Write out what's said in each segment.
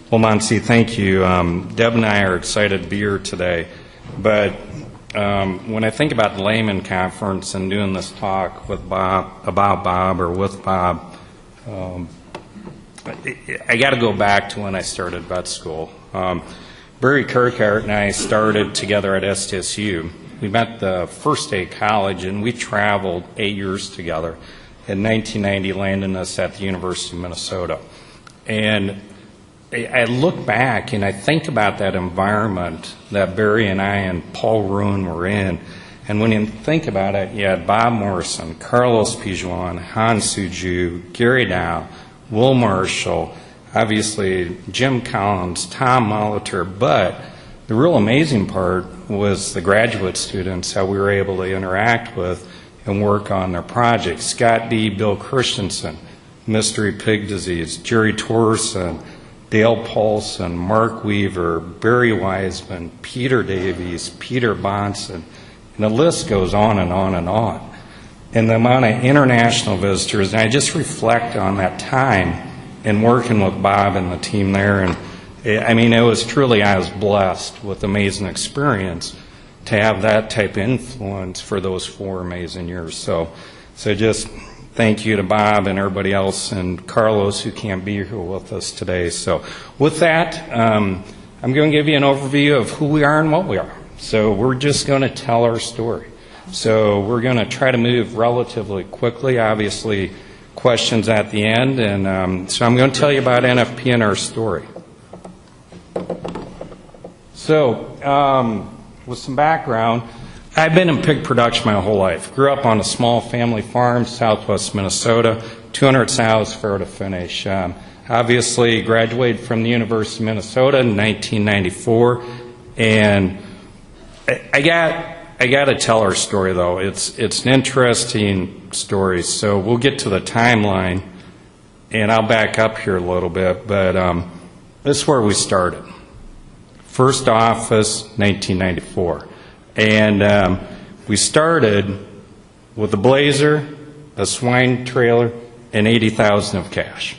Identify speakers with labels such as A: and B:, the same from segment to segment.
A: Well, Monty, thank you. Deb and I are excited to be here today. But when I think about the Leman conference and doing this talk with Bob, about Bob or with Bob, I got to go back to when I started vet school. Barry Kirkhart and I started together at STSU. We met the first day of college, and we traveled 8 years together. In 1990, landing us at the University of Minnesota. And I look back and I think about that environment that Barry and I and Paul Ruin were in. And when you think about it, you had Bob Morrison, Carlos Pijuan, Han Suju, Gary Dow, Will Marshall, obviously Jim Collins, Tom Molitor. But the real amazing part was the graduate students that we were able to interact with and work on their projects. Scott D., Bill Christensen, Mystery Pig Disease, Jerry Torson, Dale Paulson, Mark Weaver, Barry Wiseman, Peter Davies, Peter Bonson, and the list goes on and on and on. And the amount of international visitors, and I just reflect on that time and working with Bob and the team there, and I mean, it was truly, I was blessed with amazing experience to have that type of influence for those 4 amazing years. So just thank you to Bob and everybody else and Carlos who can't be here with us today. So with that, I'm going to give you an overview of who we are and what we are. So we're just going to tell our story. So we're going to try to move relatively quickly, obviously questions at the end. And so I'm going to tell you about NFP and our story. So with some background, I've been in pig production my whole life. Grew up on a small family farm, southwest Minnesota, 200 sows, fair to finish. Obviously, graduated from the University of Minnesota in 1994, and I got to tell our story though. It's an interesting story. So we'll get to the timeline, and I'll back up here a little bit. But this is where we started. First office, 1994. And we started with a blazer, a swine trailer, and $80,000 of cash.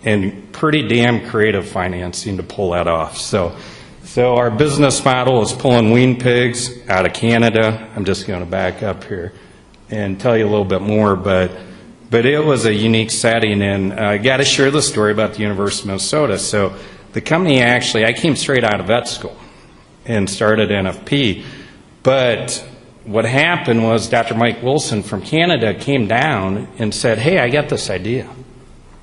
A: And pretty damn creative financing to pull that off. So our business model is pulling wean pigs out of Canada. I'm just going to back up here and tell you a little bit more. But it was a unique setting. And I got to share the story about the University of Minnesota. So the company actually, I came straight out of vet school and started NFP. But what happened was Dr. Mike Wilson from Canada came down and said, hey, I got this idea.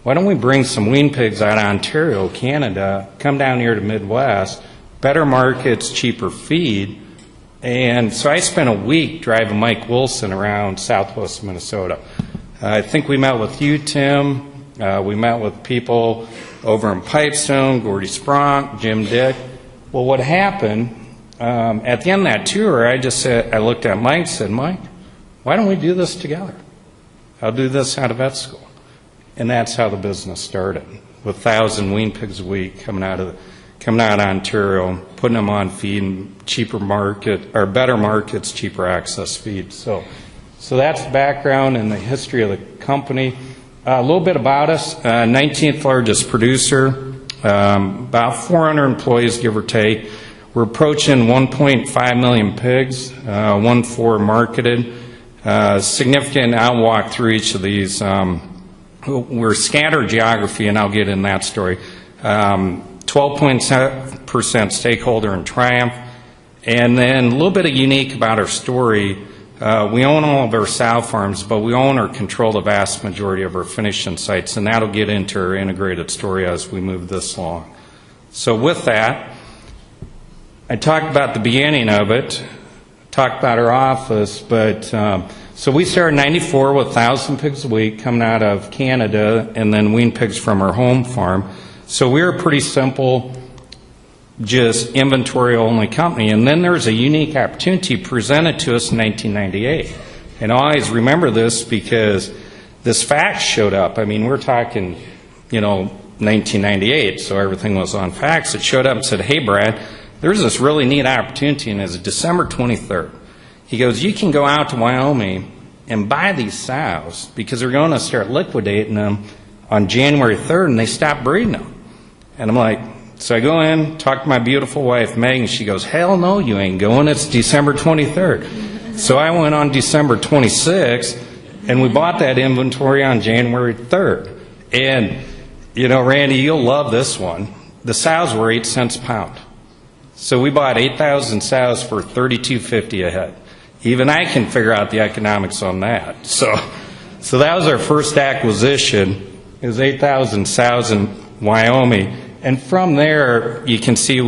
A: Why don't we bring some wean pigs out of Ontario, Canada, come down here to Midwest, better markets, cheaper feed. And so I spent a week driving Mike Wilson around southwest Minnesota. I think we met with you, Tim. We met with people over in Pipestone, Gordy Spronk, Jim Dick. Well, what happened, at the end of that tour, I looked at Mike and said, Mike, why don't we do this together? I'll do this out of vet school. And that's how the business started, with 1,000 wean pigs a week coming out of Ontario, putting them on feed and cheaper market, or better markets, cheaper access feed. So that's the background and the history of the company. A little bit about us, 19th largest producer, about 400 employees, give or take. We're approaching 1.5 million pigs, 1.4 marketed. Significant, I'll walk through each of these. We're scattered geography, and I'll get in that story. 12.7% stakeholder in Triumph. And then a little bit of unique about our story. We own all of our sow farms, but we own or control the vast majority of our finishing sites, and that'll get into our integrated story as we move this along. So with that, I talked about the beginning of it, talked about our office, but so we started in 94 with 1,000 pigs a week coming out of Canada, and then wean pigs from our home farm. So we were pretty simple, just inventory-only company. And then there's a unique opportunity presented to us in 1998. And I always remember this because this fax showed up. I mean, we're talking, 1998, so everything was on fax. It showed up and said, hey, Brad, there's this really neat opportunity, and it's December 23rd. He goes, you can go out to Wyoming and buy these sows because they're going to start liquidating them on January 3rd, and they stop breeding them. And I'm like, So I go in, talk to my beautiful wife, Megan. She goes, hell no, you ain't going. It's December 23rd. So I went on December 26th, and we bought that inventory on January 3rd. And, you know, Randy, you'll love this one. The sows were 8 cents a pound. So we bought 8,000 sows for $32.50 a head. Even I can figure out the economics on that. So that was our first acquisition. It was 8,000 sows in Wyoming. And from there, you can see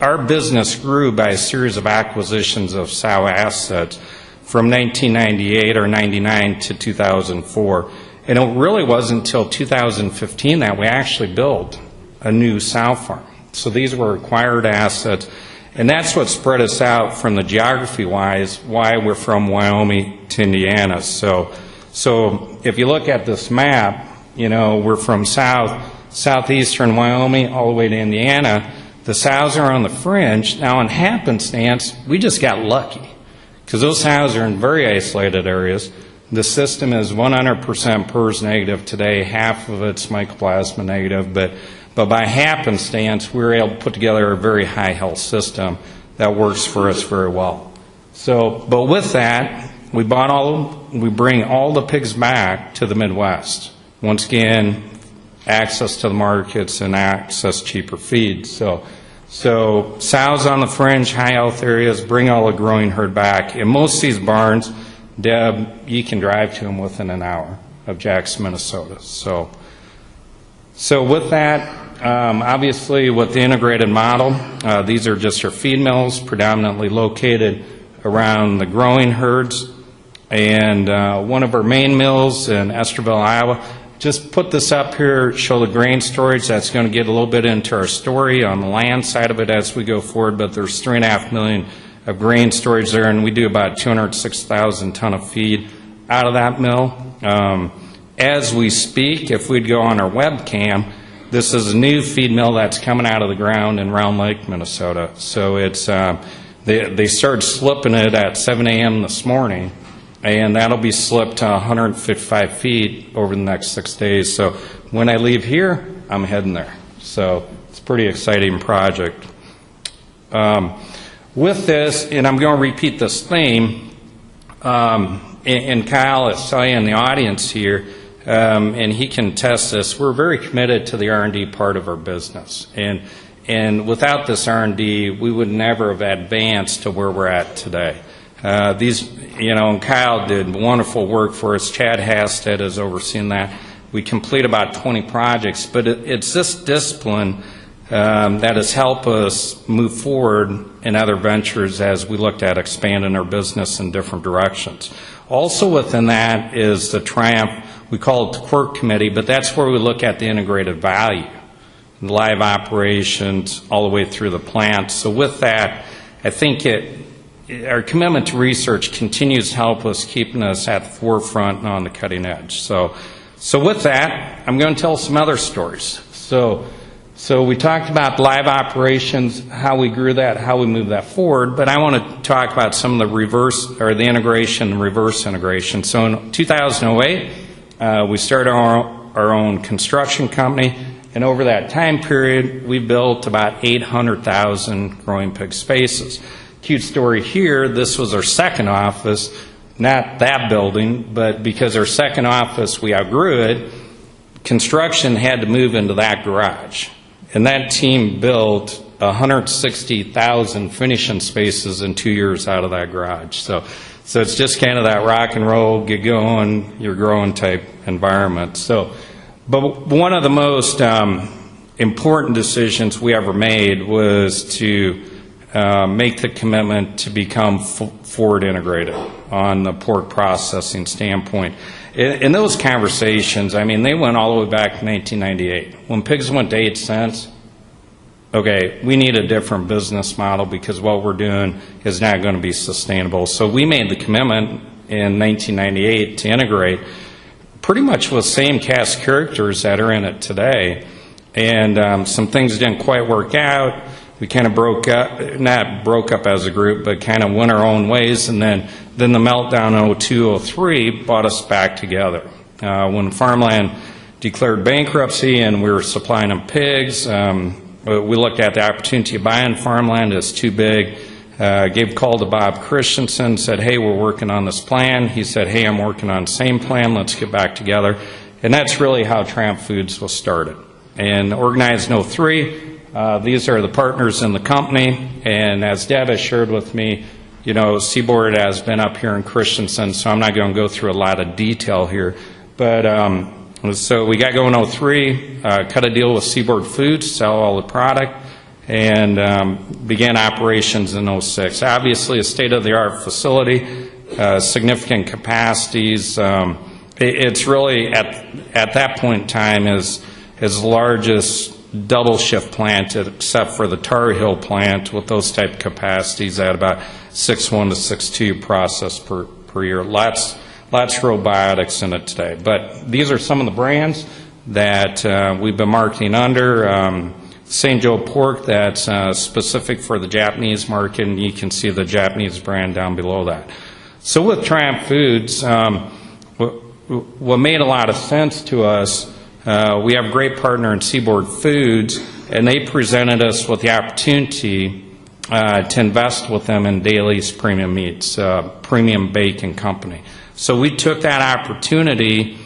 A: our business grew by a series of acquisitions of sow assets from 1998 or 99 to 2004. And it really wasn't until 2015 that we actually built a new sow farm. So these were acquired assets. And that's what spread us out from the geography-wise, why we're from Wyoming to Indiana. So if you look at this map, you know, we're from southeastern Wyoming all the way to Indiana. The sows are on the fringe. Now, in happenstance, we just got lucky because those sows are in very isolated areas. The system is 100% PRRS negative today. Half of it's mycoplasma negative, but by happenstance, we were able to put together a very high health system that works for us very well. But with that, we bring all the pigs back to the Midwest. Once again, access to the markets and access cheaper feed. So sows on the fringe, high health areas, bring all the growing herd back. In most of these barns, Deb, you can drive to them within an hour of Jackson, Minnesota. So with that, obviously with the integrated model, these are just our feed mills, predominantly located around the growing herds. And one of our main mills in Esterville, Iowa, just put this up here, show the grain storage. That's going to get a little bit into our story on the land side of it as we go forward, but there's 3.5 million of grain storage there, and we do about 206,000 ton of feed out of that mill. As we speak, if we'd go on our webcam, this is a new feed mill that's coming out of the ground in Round Lake, Minnesota. So it's they started slipping it at 7 a.m. this morning, and that'll be slipped to 155 feet over the next 6 days. So when I leave here, I'm heading there. So it's a pretty exciting project. With this, and I'm going to repeat this theme, and Kyle is telling in the audience here, and he can test this. We're very committed to the R&D part of our business, and without this R&D, we would never have advanced to where we're at today. And Kyle did wonderful work for us. Chad Hasted has overseen that. We complete about 20 projects, but it's this discipline that has helped us move forward in other ventures as we looked at expanding our business in different directions. Also within that is the Triumph, we call it the Quirk Committee, but that's where we look at the integrated value, the live operations, all the way through the plant. So with that, I think our commitment to research continues to help us, keeping us at the forefront and on the cutting edge. So with that, I'm going to tell some other stories. So we talked about live operations, how we grew that, how we moved that forward, but I want to talk about some of the integration and reverse integration. So in 2008, we started our own construction company, and over that time period, we built about 800,000 growing pig spaces. Cute story here, this was our second office, not that building, but because our second office, we outgrew it, construction had to move into that garage. And that team built 160,000 finishing spaces in 2 years out of that garage. So it's just kind of that rock and roll, get going, you're growing type environment. But one of the most important decisions we ever made was to make the commitment to become forward integrated on the pork processing standpoint. In those conversations, I mean, they went all the way back to 1998. When pigs went to 8 cents, okay, we need a different business model because what we're doing is not going to be sustainable. So we made the commitment in 1998 to integrate pretty much with the same cast characters that are in it today. And some things didn't quite work out. We kind of not broke up as a group, but kind of went our own ways. And then the meltdown in 2002, 2003 brought us back together. When farmland declared bankruptcy and we were supplying them pigs, we looked at the opportunity of buying farmland is too big. Gave a call to Bob Christensen, said, hey, we're working on this plan. He said, hey, I'm working on the same plan. Let's get back together. And that's really how Triumph Foods was started. And Organized No. 3, these are the partners in the company. And as Deb has shared with me, you know, Seaboard has been up here in Christensen, so I'm not going to go through a lot of detail here. But so we got going 03, cut a deal with Seaboard Foods, sell all the product, and began operations in 06. Obviously, a state-of-the-art facility, significant capacities. It's really, at that point in time, is the largest double-shift plant, except for the Tar Heel plant, with those type of capacities at about 6.1 to 6.2 process per year. Lots robotics in it today. But these are some of the brands that we've been marketing under. St. Joe pork, that's specific for the Japanese market, and you can see the Japanese brand down below that. So with Triumph Foods, what made a lot of sense to us, we have a great partner in Seaboard Foods, and they presented us with the opportunity to invest with them in Daly's Premium Meats, premium bacon company. So we took that opportunity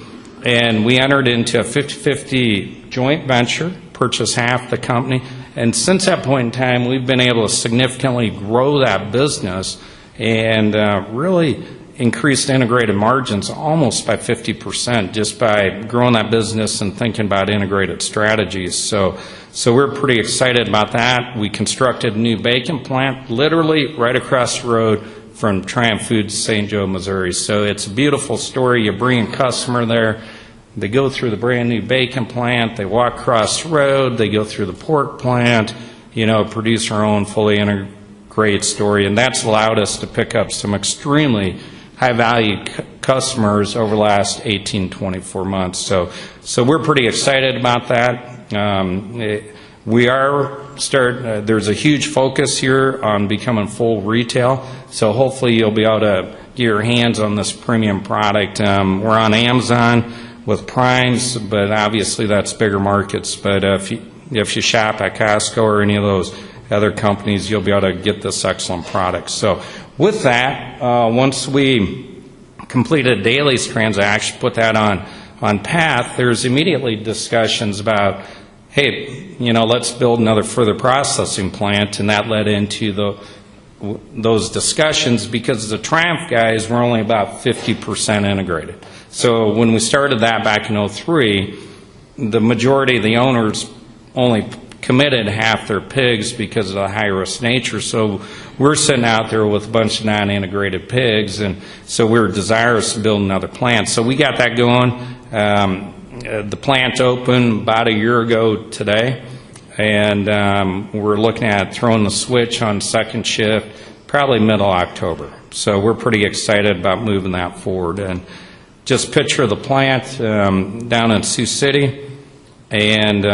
A: and we entered into a 50-50 joint venture, purchased half the company, and since that point in time we've been able to significantly grow that business and really increased integrated margins almost by 50% just by growing that business and thinking about integrated strategies. So we're pretty excited about that. We constructed a new bacon plant literally right across the road from Triumph Foods, St. Joe, Missouri. So it's a beautiful story. You bring a customer there, they go through the brand new bacon plant, they walk across the road, they go through the pork plant, you know, produce our own fully integrated story. And that's allowed us to pick up some extremely high-value customers over the last 18, 24 months. So we're pretty excited about that. There's a huge focus here on becoming full retail, so hopefully you'll be able to get your hands on this premium product. We're on Amazon with Primes, but obviously that's bigger markets. But if you shop at Costco or any of those other companies, you'll be able to get this excellent product. So with that, once we completed Daly's transaction, put that on path, there's immediately discussions about, hey, you know, let's build another further processing plant, and that led into those discussions because the Triumph guys were only about 50% integrated. So when we started that back in 03, the majority of the owners only committed half their pigs because of the high-risk nature. So we're sitting out there with a bunch of non-integrated pigs, and so we were desirous to build another plant. So we got that going. The plant opened about a year ago today, and we're looking at throwing the switch on second shift probably middle October. So we're pretty excited about moving that forward. And just picture the plant down in Sioux City, and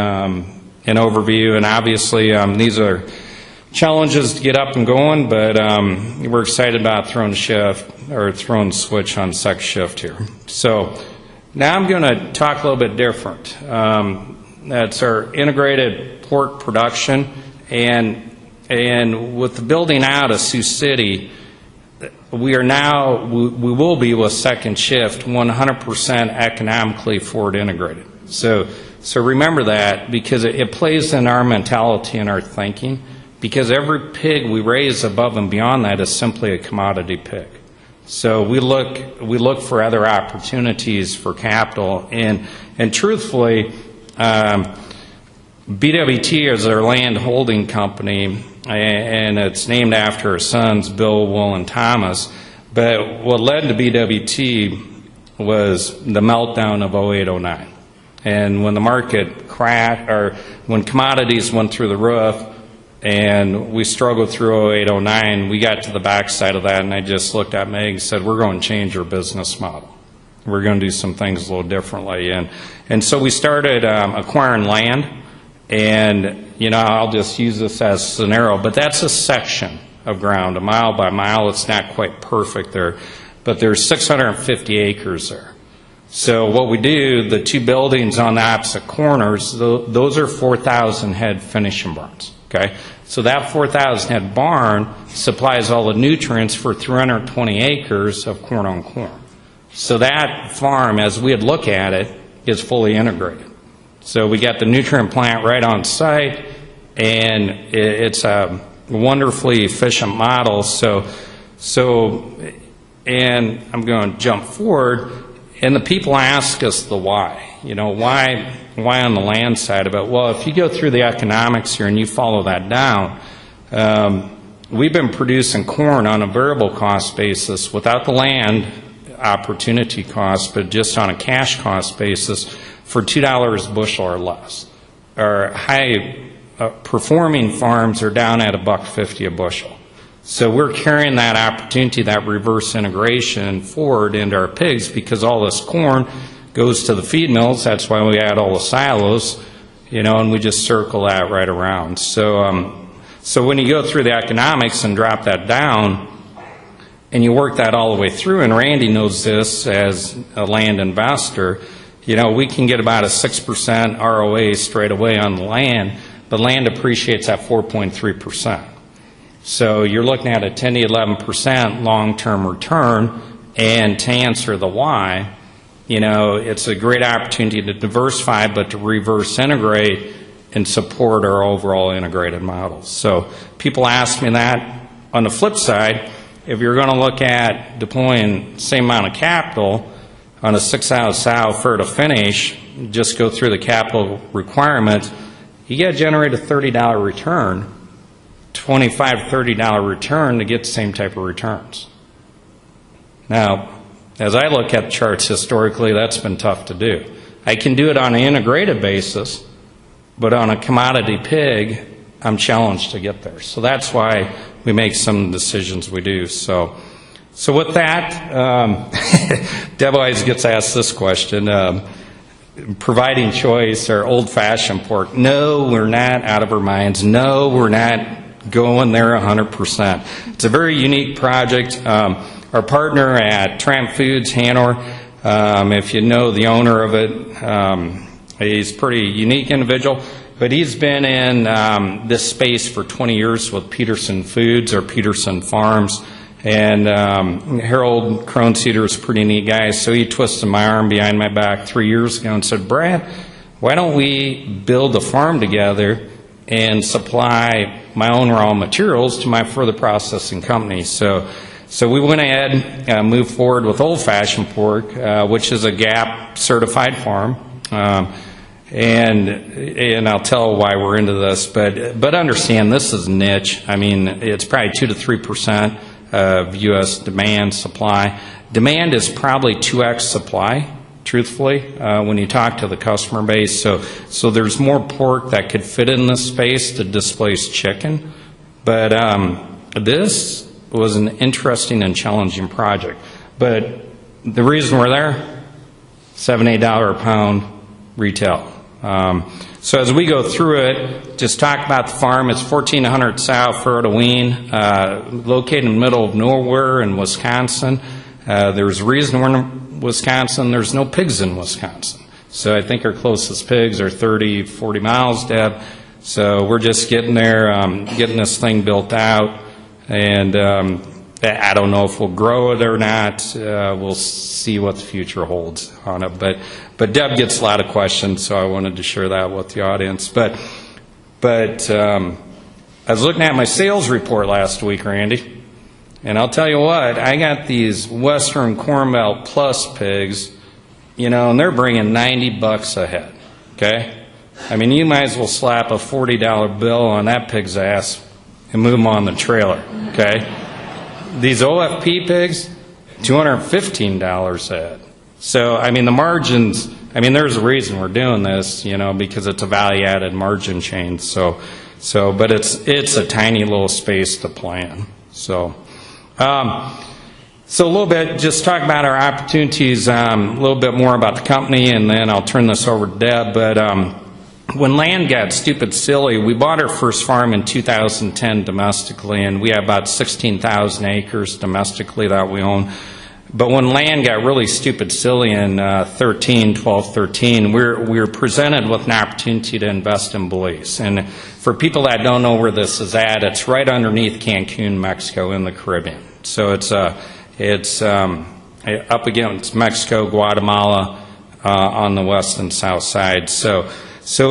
A: an overview. And obviously these are challenges to get up and going, but we're excited about throwing the switch on second shift here. So now I'm going to talk a little bit different. That's our integrated pork production, and with the building out of Sioux City, we will be with second shift 100% economically forward integrated. So remember that, because it plays in our mentality and our thinking, because every pig we raise above and beyond that is simply a commodity pig. So we look for other opportunities for capital, and truthfully, BWT is our land holding company, and it's named after our sons, Bill, Will, and Thomas. But what led to BWT was the meltdown of 08-09. And when the market crashed, or when commodities went through the roof, and we struggled through 08-09, we got to the backside of that, and I just looked at Meg and said, we're going to change our business model. We're going to do some things a little differently. And so we started acquiring land, and, you know, I'll just use this as a scenario, but that's a section of ground, a mile by mile. It's not quite perfect there, but there's 650 acres there. So what we do, the two buildings on the opposite corners, those are 4,000 head finishing barns, okay? So that 4,000 head barn supplies all the nutrients for 320 acres of corn on corn. So that farm, as we'd look at it, is fully integrated. So we got the nutrient plant right on site, and it's a wonderfully efficient model. And I'm going to jump forward, and the people ask us the why. You know, why on the land side of it? Well, if you go through the economics here and you follow that down, we've been producing corn on a variable cost basis without the land opportunity cost, but just on a cash cost basis for $2 a bushel or less. Our high performing farms are down at $1.50 a bushel. So we're carrying that opportunity, that reverse integration forward into our pigs, because all this corn goes to the feed mills. That's why we add all the silos, you know, and we just circle that right around. So when you go through the economics and drop that down, and you work that all the way through, and Randy knows this as a land investor, you know, we can get about a 6% ROA straight away on the land, but land appreciates at 4.3%. So you're looking at a 10 to 11% long-term return, and to answer the why, you know, it's a great opportunity to diversify, but to reverse integrate and support our overall integrated models. So people ask me that. On the flip side, if you're going to look at deploying the same amount of capital on a 6-hour sow for to finish, just go through the capital requirements, you got to generate a $30 return, $25 to $30 return to get the same type of returns. Now, as I look at the charts historically, that's been tough to do. I can do it on an integrated basis, but on a commodity pig, I'm challenged to get there. So that's why we make some decisions we do. So with that, Deb always gets asked this question, providing choice or old-fashioned pork. No, we're not out of our minds. No, we're not going there 100%. It's a very unique project. Our partner at Tramp Foods, Hanover, if you know the owner of it, he's a pretty unique individual, but he's been in this space for 20 years with Peterson Foods or Peterson Farms. And Harold Kronseeder is a pretty neat guy, so he twisted my arm behind my back 3 years ago and said, Brad, why don't we build a farm together and supply my own raw materials to my further processing company? So we went ahead and moved forward with old-fashioned pork, which is a GAP certified farm. And I'll tell why we're into this, but understand this is niche. I mean, it's probably 2 to 3% of U.S. demand supply. Demand is probably 2x supply, truthfully, when you talk to the customer base. So there's more pork that could fit in this space to displace chicken. But this was an interesting and challenging project. But the reason we're there, $7, $8 a pound retail. So as we go through it, just talk about the farm. It's 1,400 sow fur to wean, located in the middle of nowhere in Wisconsin. There's a reason we're in Wisconsin. There's no pigs in Wisconsin. So I think our closest pigs are 30, 40 miles, Deb. So we're just getting there, getting this thing built out. And I don't know if we'll grow it or not. We'll see what the future holds on it. But Deb gets a lot of questions, so I wanted to share that with the audience. But I was looking at my sales report last week, Randy, and I'll tell you what, I got these Western Corn Belt Plus pigs, you know, and they're bringing $90 a head, okay? I mean, you might as well slap a $40 bill on that pig's ass and move them on the trailer, okay? These OFP pigs, $215 a head. So, I mean, the margins, I mean, there's a reason we're doing this, you know, because it's a value-added margin chain. But it's a tiny little space to play in. So a little bit, just talk about our opportunities, a little bit more about the company, and then I'll turn this over to Deb. But when land got stupid silly, we bought our first farm in 2010 domestically, and we have about 16,000 acres domestically that we own. But when land got really stupid silly in 13, we were presented with an opportunity to invest in Belize. And for people that don't know where this is at, it's right underneath Cancun, Mexico, in the Caribbean. So it's up against Mexico, Guatemala, on the west and south side. So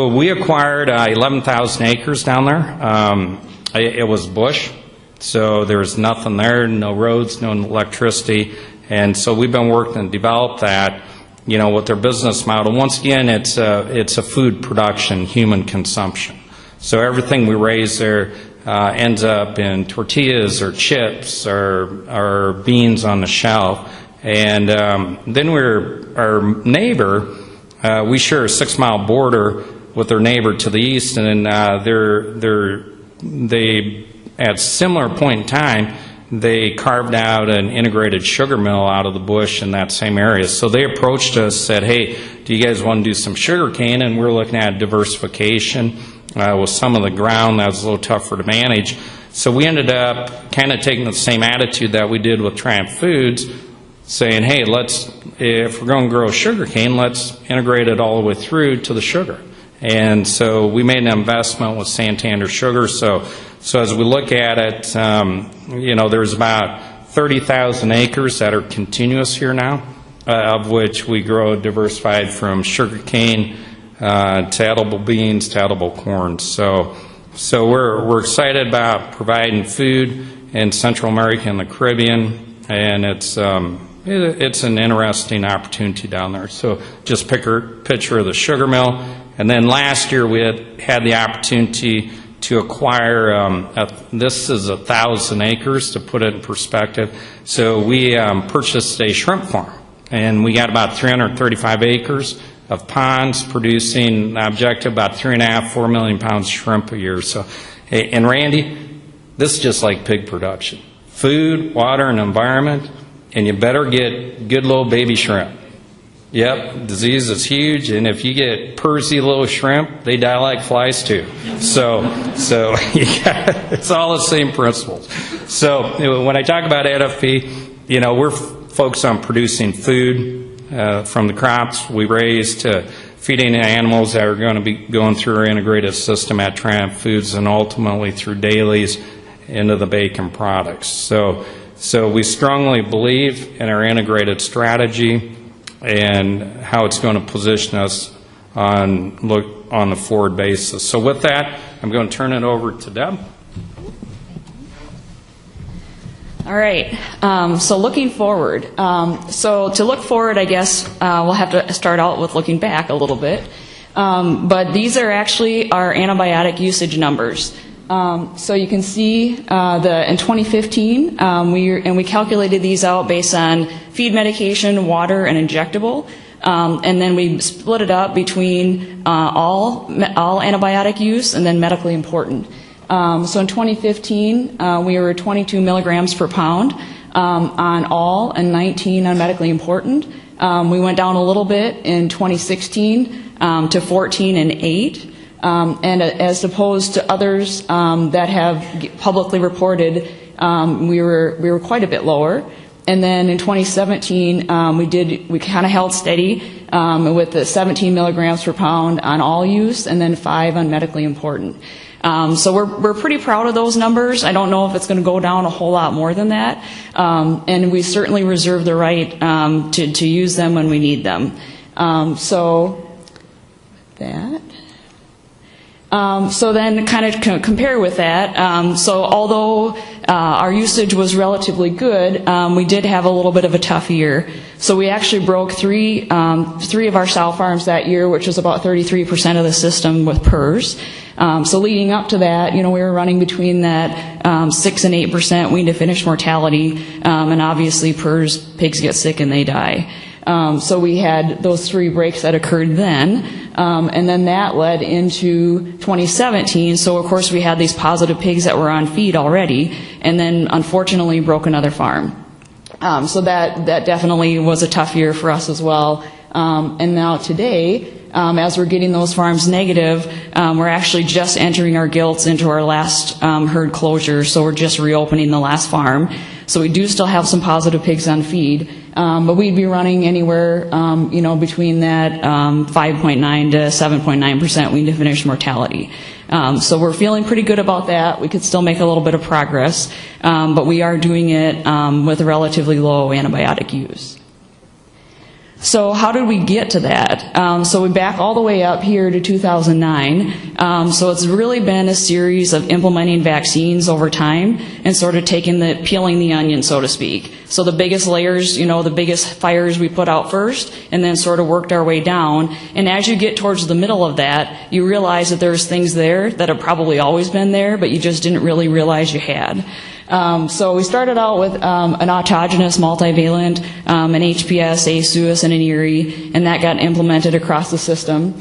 A: we acquired 11,000 acres down there. It was bush, so there's nothing there, no roads, no electricity. And so we've been working to develop that, with their business model. Once again, it's a food production, human consumption. So everything we raise there ends up in tortillas or chips or beans on the shelf. And then our neighbor, we share a 6-mile border with their neighbor to the east, and they at a similar point in time, they carved out an integrated sugar mill out of the bush in that same area. So they approached us, said, hey, do you guys want to do some sugar cane? And we're looking at diversification with some of the ground that was a little tougher to manage. So we ended up kind of taking the same attitude that we did with Triumph Foods, saying, hey, if we're going to grow sugar cane, let's integrate it all the way through to the sugar. And so we made an investment with Santander Sugar. So as we look at it, there's about 30,000 acres that are continuous here now, of which we grow diversified from sugar cane to edible beans to edible corn. So we're excited about providing food in Central America and the Caribbean, and it's an interesting opportunity down there. So just picture of the sugar mill. And then last year we had the opportunity to acquire, this is 1,000 acres to put it in perspective. So we purchased a shrimp farm, and we got about 335 acres of ponds producing an objective about 3.5–4 million pounds of shrimp a year. So, and Randy, this is just like pig production. Food, water, and environment, and you better get good little baby shrimp. Yep, disease is huge, and if you get pursy little shrimp, they die like flies too. So it's all the same principles. So when I talk about NFP, we're focused on producing food from the crops we raise to feeding animals that are going to be going through our integrated system at Triumph Foods and ultimately through dailies into the bacon products. So we strongly believe in our integrated strategy and how it's going to position us on the forward basis. So with that, I'm going to turn it over to Deb.
B: All right. So looking forward. So to look forward, I guess we'll have to start out with looking back a little bit. But these are actually our antibiotic usage numbers. So you can see in 2015, we calculated these out based on feed medication, water, and injectable. And then we split it up between all antibiotic use and then medically important. So in 2015, we were 22 milligrams per pound on all and 19 on medically important. We went down a little bit in 2016 to 14 and 8. And as opposed to others that have publicly reported, we were quite a bit lower. And then in 2017, we kind of held steady with the 17 milligrams per pound on all use, and then 5 on medically important. So we're pretty proud of those numbers. I don't know if it's going to go down a whole lot more than that, and we certainly reserve the right to use them when we need them. So then kind of compare with that. So although our usage was relatively good, we did have a little bit of a tough year. So we actually broke three of our sow farms that year, which was about 33% of the system with PRRS. So leading up to that, we were running between that 6 and 8% wean to finish mortality, and obviously PRRS, pigs get sick and they die. So we had those 3 breaks that occurred then, and then that led into 2017. So of course we had these positive pigs that were on feed already, and then unfortunately broke another farm. So that definitely was a tough year for us as well. And now today, as we're getting those farms negative, we're actually just entering our gilts into our last herd closure, so we're just reopening the last farm. So we do still have some positive pigs on feed, But we'd be running anywhere, between that 5.9 to 7.9% wean to finish mortality. So we're feeling pretty good about that. We could still make a little bit of progress, but we are doing it with a relatively low antibiotic use. So how did we get to that? So we back all the way up here to 2009. So it's really been a series of implementing vaccines over time and sort of peeling the onion, so to speak. So the biggest layers, the biggest fires we put out first, and then sort of worked our way down. And as you get towards the middle of that, you realize that there's things there that have probably always been there, but you just didn't really realize you had. So we started out with an autogenous multivalent, an HPS, a Suis, and an Erie, and that got implemented across the system.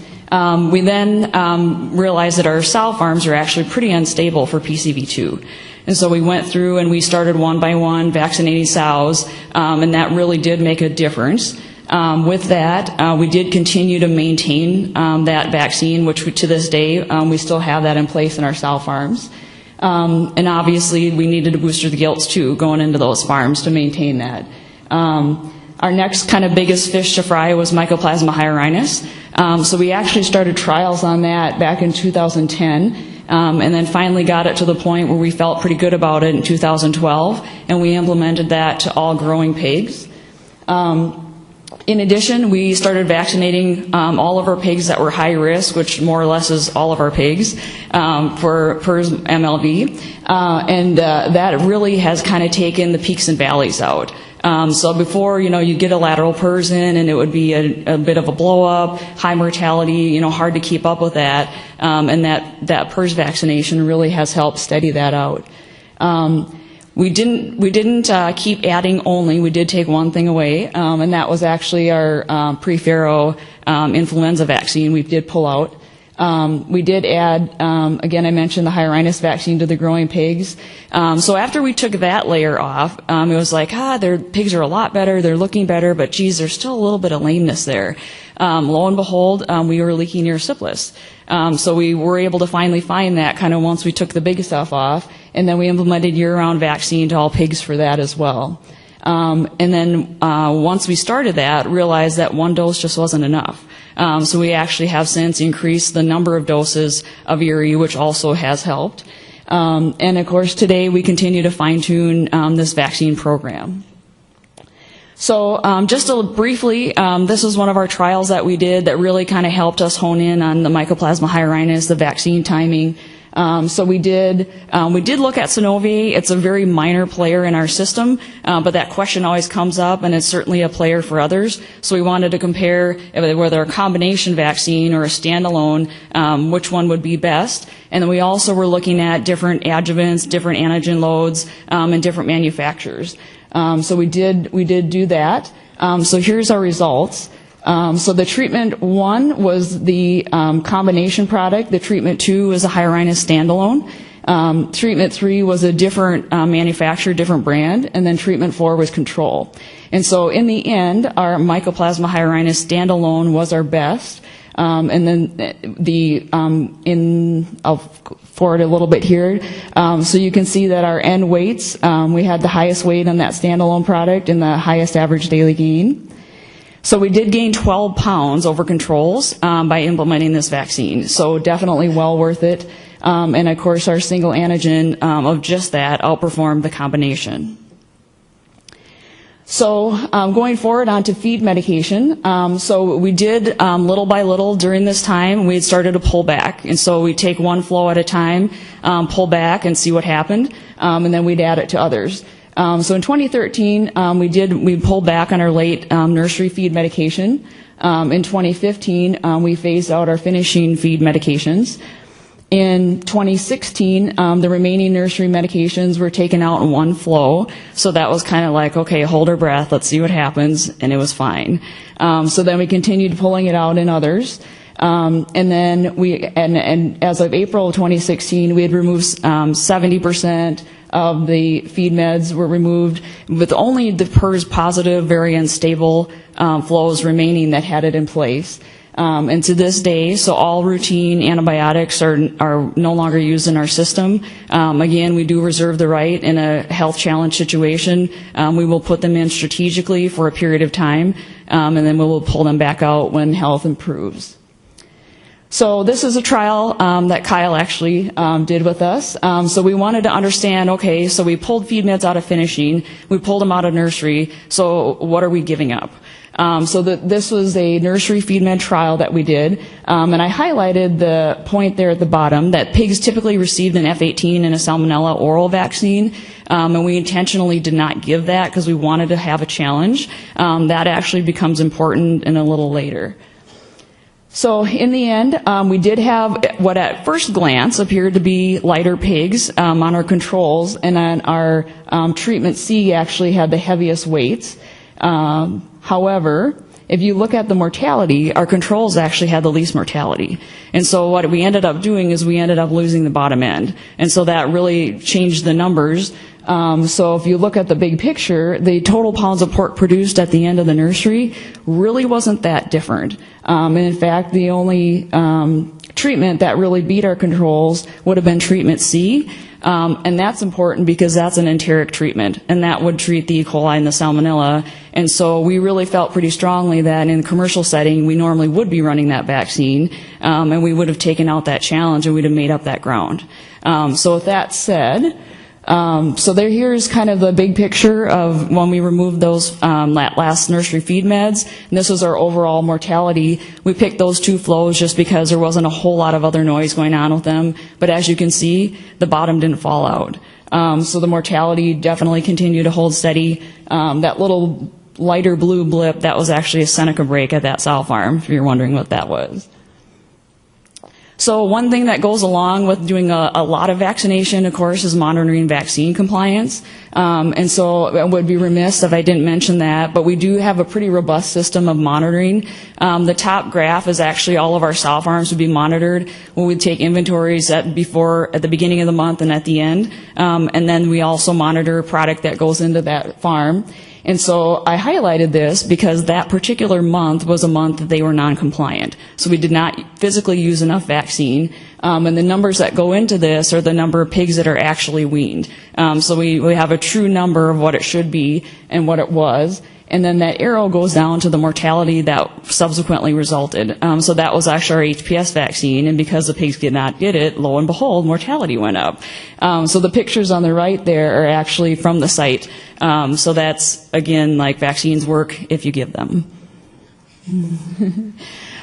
B: We then realized that our sow farms are actually pretty unstable for PCV2. And so we went through and we started one by one vaccinating sows, and that really did make a difference. With that, we did continue to maintain that vaccine, which to this day we still have that in place in our sow farms. And obviously, we needed to booster the gilts too, going into those farms to maintain that. Our next kind of biggest fish to fry was Mycoplasma hyarinus. So we actually started trials on that back in 2010, and then finally got it to the point where we felt pretty good about it in 2012, and we implemented that to all growing pigs. In addition, we started vaccinating all of our pigs that were high risk, which more or less is all of our pigs, for PRRS MLV. And that really has kind of taken the peaks and valleys out. So before, you get a lateral PRRS in and it would be a bit of a blow up, high mortality, hard to keep up with that. And that PRRS vaccination really has helped steady that out. We didn't keep adding only. We did take one thing away, and that was actually our pre-Pharaoh influenza vaccine. We did pull out. We did add, again, I mentioned the hyarinus vaccine to the growing pigs. So after we took that layer off, it was like, their pigs are a lot better, they're looking better, but geez, there's still a little bit of lameness there. Lo and behold, we were leaking erysipelas. So we were able to finally find that kind of once we took the big stuff off, and then we implemented year-round vaccine to all pigs for that as well. And then once we started that, realized that one dose just wasn't enough. So we actually have since increased the number of doses of Erie, which also has helped. And of course, today we continue to fine-tune this vaccine program. So just briefly, this was one of our trials that we did that really kind of helped us hone in on the Mycoplasma hyarinus, the vaccine timing. So we did look at Synovium. It's a very minor player in our system, but that question always comes up, and it's certainly a player for others. So we wanted to compare whether a combination vaccine or a standalone, which one would be best. And then we also were looking at different adjuvants, different antigen loads, and different manufacturers. So we did do that. So here's our results. So the treatment 1 was the combination product. The treatment 2 was a hyarinus standalone. Treatment 3 was a different manufacturer, different brand, and then treatment 4 was control. And so in the end, our Mycoplasma hyarinus standalone was our best. And then I'll forward a little bit here. So you can see that our end weights, we had the highest weight on that standalone product and the highest average daily gain. So we did gain 12 pounds over controls by implementing this vaccine. So definitely well worth it. And of course, our single antigen of just that outperformed the combination. So going forward onto feed medication, so we did little by little during this time, we had started to pull back. And so we take one flow at a time, pull back and see what happened, and then we'd add it to others. So in 2013, we pulled back on our late nursery feed medication. In 2015, we phased out our finishing feed medications. In 2016, the remaining nursery medications were taken out in one flow. So that was kind of like, okay, hold our breath, let's see what happens, and it was fine. So then we continued pulling it out in others. And then and as of April of 2016, we had removed 70% of the feed meds were removed, with only the PERS positive, very unstable flows remaining that had it in place. And to this day, so all routine antibiotics are no longer used in our system. Again, we do reserve the right in a health challenge situation. We will put them in strategically for a period of time, and then we will pull them back out when health improves. So this is a trial that Kyle actually did with us. So we wanted to understand, okay, so we pulled feed meds out of finishing, we pulled them out of nursery, so what are we giving up? This was a nursery feed med trial that we did, and I highlighted the point there at the bottom that pigs typically received an F18 and a Salmonella oral vaccine, and we intentionally did not give that because we wanted to have a challenge. That actually becomes important in a little later. So in the end, we did have what at first glance appeared to be lighter pigs on our controls, and on our treatment C actually had the heaviest weights. However, if you look at the mortality, our controls actually had the least mortality. And so what we ended up doing is we ended up losing the bottom end. And so that really changed the numbers. So if you look at the big picture, the total pounds of pork produced at the end of the nursery really wasn't that different. And in fact, the only treatment that really beat our controls would have been treatment C. And that's important because that's an enteric treatment, and that would treat the E. coli and the Salmonella. And so we really felt pretty strongly that in the commercial setting, we normally would be running that vaccine, and we would have taken out that challenge and we'd have made up that ground. So with that said, so here's kind of the big picture of when we removed those last nursery feed meds. And this was our overall mortality. We picked those two flows just because there wasn't a whole lot of other noise going on with them. But as you can see, the bottom didn't fall out. So the mortality definitely continued to hold steady. That little lighter blue blip, that was actually a Seneca break at that sow farm, if you're wondering what that was. So one thing that goes along with doing a lot of vaccination, of course, is monitoring vaccine compliance. And so I would be remiss if I didn't mention that, but we do have a pretty robust system of monitoring. The top graph is actually all of our sow farms would be monitored. We would take inventories at the beginning of the month and at the end. And then we also monitor product that goes into that farm. And so I highlighted this because that particular month was a month that they were non-compliant. So we did not physically use enough vaccine. And the numbers that go into this are the number of pigs that are actually weaned. So we have a true number of what it should be and what it was. And then that arrow goes down to the mortality that subsequently resulted. So that was actually our HPS vaccine, and because the pigs did not get it, lo and behold, mortality went up. So the pictures on the right there are actually from the site. So that's, again, like vaccines work if you give them.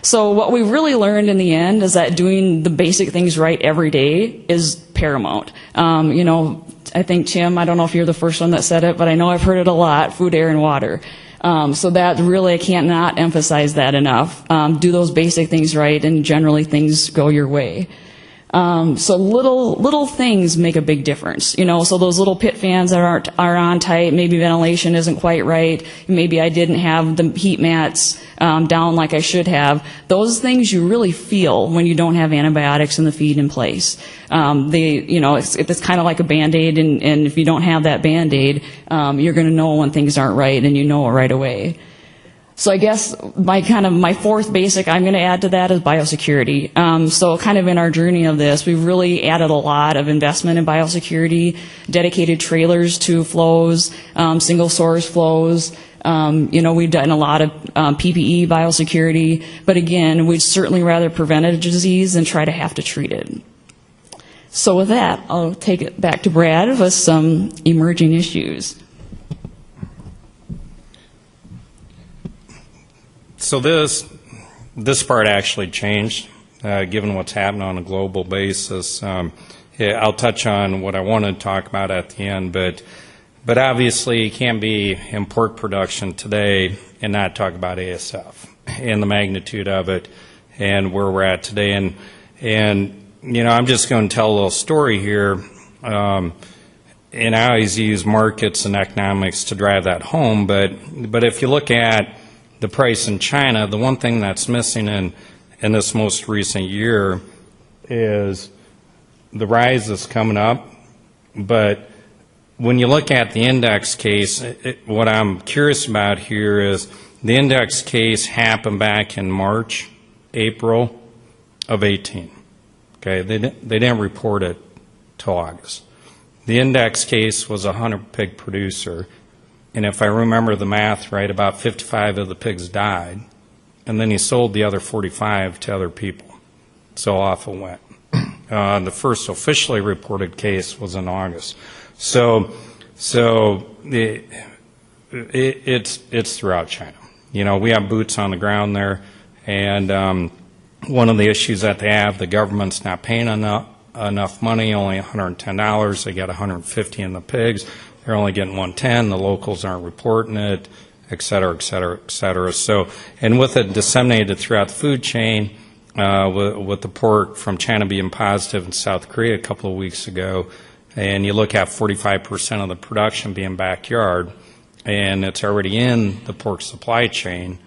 B: So what we really learned in the end is that doing the basic things right every day is paramount. I think, Tim, I don't know if you're the first one that said it, but I know I've heard it a lot, food, air, and water. So that really, I can't not emphasize that enough. Do those basic things right, and generally things go your way. So little things make a big difference, so those little pit fans that are on tight, maybe ventilation isn't quite right, maybe I didn't have the heat mats down like I should have. Those things you really feel when you don't have antibiotics in the feed in place. It's kind of like a Band-Aid, and if you don't have that Band-Aid, you're going to know when things aren't right, and you know it right away. So I guess my fourth basic I'm going to add to that is biosecurity. So kind of in our journey of this, we've really added a lot of investment in biosecurity, dedicated trailers to flows, single source flows. We've done a lot of PPE biosecurity, but again, we'd certainly rather prevent a disease than try to have to treat it. So with that, I'll take it back to Brad with some emerging issues.
A: So this part actually changed, given what's happening on a global basis. I'll touch on what I want to talk about at the end, but obviously you can't be in pork production today and not talk about ASF and the magnitude of it and where we're at today. And I'm just going to tell a little story here. And I always use markets and economics to drive that home, but if you look at the price in China, the one thing that's missing in this most recent year is the rise is coming up, but when you look at the index case, what I'm curious about here is the index case happened back in March, April of 18. Okay, they didn't report it till August. The index case was a 100-pig producer, and if I remember the math right, about 55 of the pigs died, and then he sold the other 45 to other people. So off it went. The first officially reported case was in August. So it's throughout China. You know, we have boots on the ground there, and one of the issues that they have, the government's not paying enough money, only $110. They got $150 in the pigs. They're only getting $110. The locals aren't reporting it, et cetera, et cetera, et cetera. So, and with it disseminated throughout the food chain, with the pork from China being positive in South Korea a couple of weeks ago, and you look at 45% of the production being backyard, and it's already in the pork supply chain,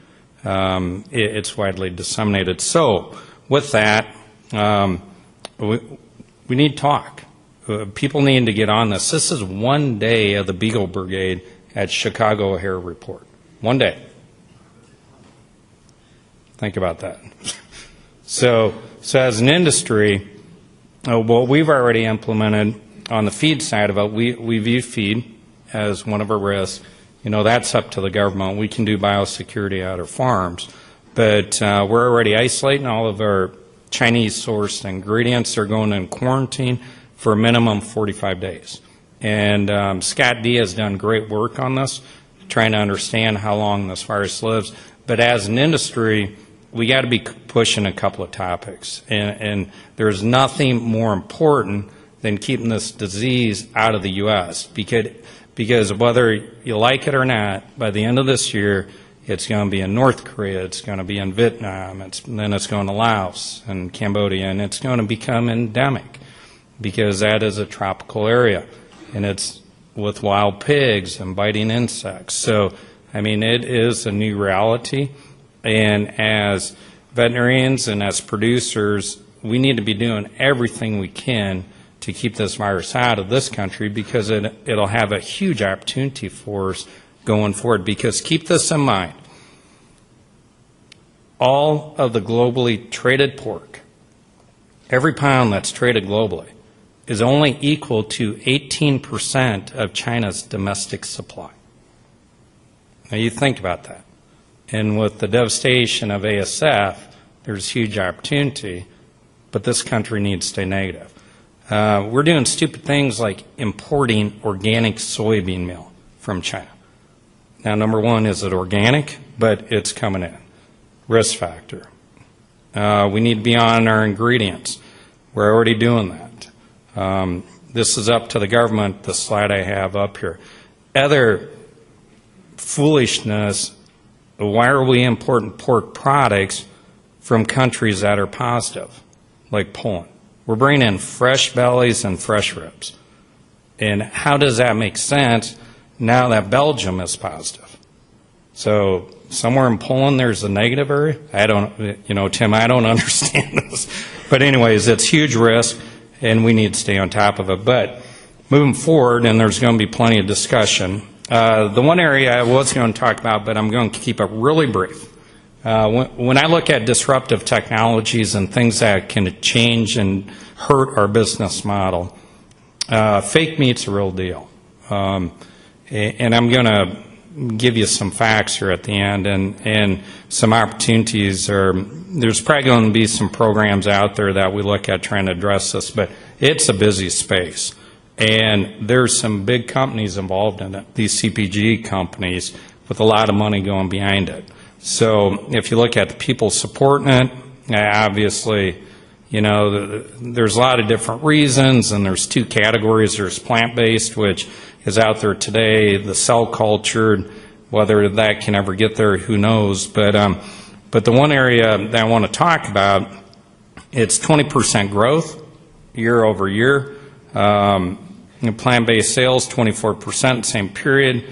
A: it's widely disseminated. So with that, we need talk. People need to get on this. This is one day of the Beagle Brigade at Chicago O'Hare Report. One day. Think about that. So as an industry, what we've already implemented on the feed side of it, we view feed as one of our risks. You know, that's up to the government. We can do biosecurity at our farms. But we're already isolating all of our Chinese-sourced ingredients. They're going in quarantine for a minimum 45 days. And Scott D has done great work on this, trying to understand how long this virus lives. But as an industry, we got to be pushing a couple of topics. And there's nothing more important than keeping this disease out of the U.S. Because whether you like it or not, by the end of this year, it's going to be in North Korea, it's going to be in Vietnam, then it's going to Laos and Cambodia, and it's going to become endemic because that is a tropical area, and it's with wild pigs and biting insects. So, I mean, it is a new reality, and as veterinarians and as producers, we need to be doing everything we can to keep this virus out of this country because it'll have a huge opportunity for us going forward. Because keep this in mind, all of the globally traded pork, every pound that's traded globally, is only equal to 18% of China's domestic supply. Now you think about that. And with the devastation of ASF, there's huge opportunity, but this country needs to stay negative. We're doing stupid things like importing organic soybean meal from China. Now, number one, is it organic? But it's coming in. Risk factor. We need to be on our ingredients. We're already doing that. This is up to the government, the slide I have up here. Other foolishness, why are we importing pork products from countries that are positive, like Poland? We're bringing in fresh bellies and fresh ribs. And how does that make sense now that Belgium is positive? So somewhere in Poland there's a negative area? I don't, Tim, I don't understand this. But anyways, it's huge risk, and we need to stay on top of it. But moving forward, and there's going to be plenty of discussion, the one area I was going to talk about, but I'm going to keep it really brief. When I look at disruptive technologies and things that can change and hurt our business model, fake meat's a real deal. And I'm going to give you some facts here at the end and some opportunities. There's probably going to be some programs out there that we look at trying to address this, but it's a busy space. And there's some big companies involved in it, these CPG companies with a lot of money going behind it. So if you look at the people supporting it, obviously, there's a lot of different reasons, and there's two categories. There's plant-based, which is out there today, the cell-cultured, whether that can ever get there, who knows. But the one area that I want to talk about, it's 20% growth year over year. Plant-based sales, 24%, same period.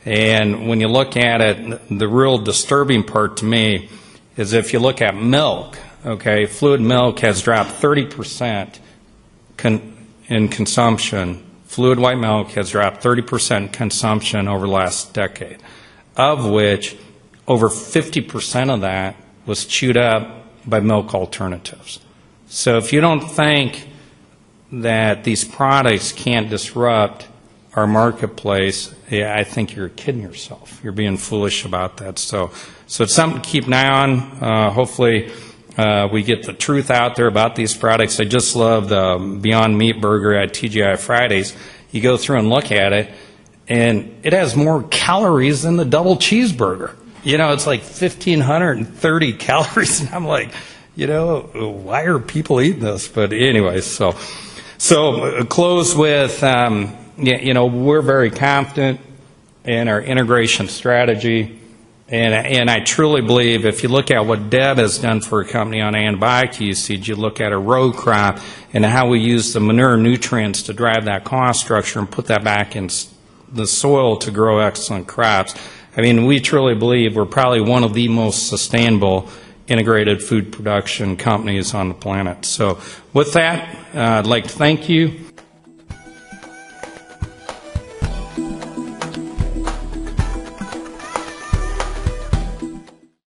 A: And when you look at it, the real disturbing part to me is if you look at milk, okay, fluid milk has dropped 30% in consumption fluid white milk has dropped 30% consumption over the last decade, of which over 50% of that was chewed up by milk alternatives. So if you don't think that these products can't disrupt our marketplace, I think you're kidding yourself. You're being foolish about that. So it's something to keep an eye on. Hopefully we get the truth out there about these products. I just love the Beyond Meat burger at TGI Fridays. You go through and look at it, and it has more calories than the double cheeseburger. You know, it's like 1,530 calories, and I'm like, you know, why are people eating this? But anyway, so close with, you know, we're very confident in our integration strategy, and I truly believe if you look at what Deb has done for a company on antibiotic usage, you look at a row crop and how we use the manure nutrients to drive that cost structure and put that back in the soil to grow excellent crops. I mean, we truly believe we're probably one of the most sustainable integrated food production companies on the planet. So with that, I'd like to thank you.